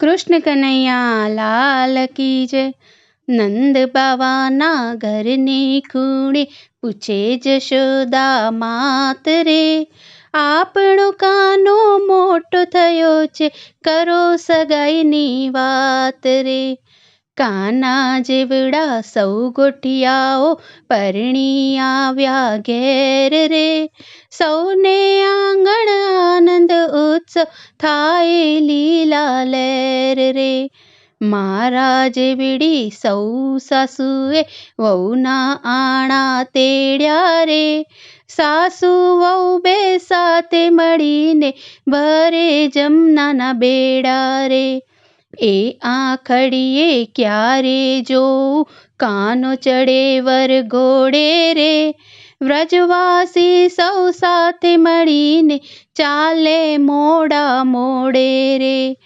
કૃષ્ણ કનૈયા લાલ કી જય. નંદ બાવાના ઘરની ખૂણે પૂછે જશોદા માત રે, આપણો કાનો મોટો થયો છે, કરો સગાઈની વાત રે. કાના જેવડા સૌ ગોઠિયાઓ પરણી આવ્યા ઘેર રે, સૌને આંગણ આનંદ ઉત્સવ થાય લીલા લહેર રે. મારા જેવડી સૌ સાસુએ વહુના આણા તેડ્યા રે, સાસુ વહુ બે સાથે મળીને ભરે જમનાના બેડા રે. એ આંખડીએ ક્યારે જોઉં કાનો ચડે વર ઘોડે રે, વ્રજવાસી સૌ સાથે મળીને ચાલે મોડા મોડે રે.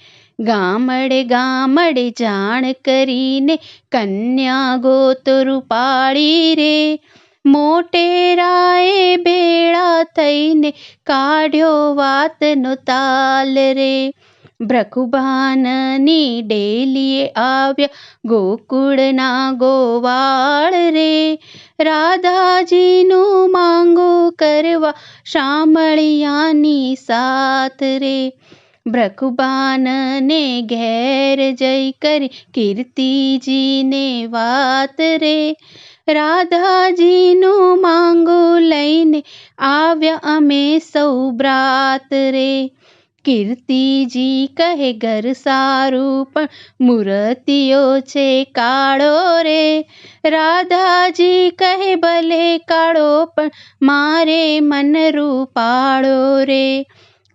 ગામડે ગામડે જાણ કરીને કન્યા ગોતરું પાડી રે, મોટેરાએ ભેળા થઈને કાઢ્યો વાતનો તાલ રે. ભ્રખુબાનની ડેલીએ આવ્યા ગોકુળના ગોવાળ રે, રાધાજીનું માંગું કરવા શામળિયાની સાથ રે. ભ્રખુબાનને ઘેર જઈ કરી કીર્તિજીને વાત રે, રાધાજીનું માંગું લઈને આવ્યા અમે સૌ બ્રાત રે. કીર્તિજી કહે ઘર સારું પણ મૂર્તિઓ છે કાળો રે, રાધાજી કહે ભલે કાળો પણ મારે મન રૂપાળો રે.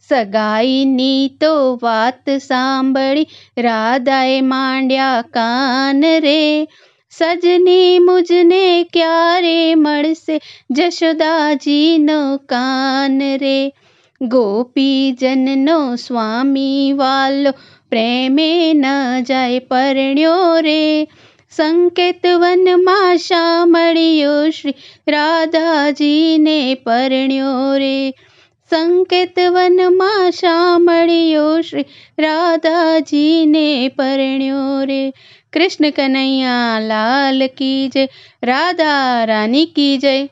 સગાઈની તો વાત સાંભળી રાધાએ માંડ્યા કાન રે, સજની મુજને ક્યારે મળશે જશોદાજીનો કાન રે. ગોપીજનનો સ્વામી વાલો પ્રેમે ન જાય પરણ્યો રે, સંકેત વનમાં શામળિયો શ્રી રાધાજીને પરણ્યો રે. સંકેત વનમાં શામળિયો શ્રી રાધાજીને પરણ્યો રે. કૃષ્ણ કનૈયા લાલ કી જય. રાધા રાની કી જય.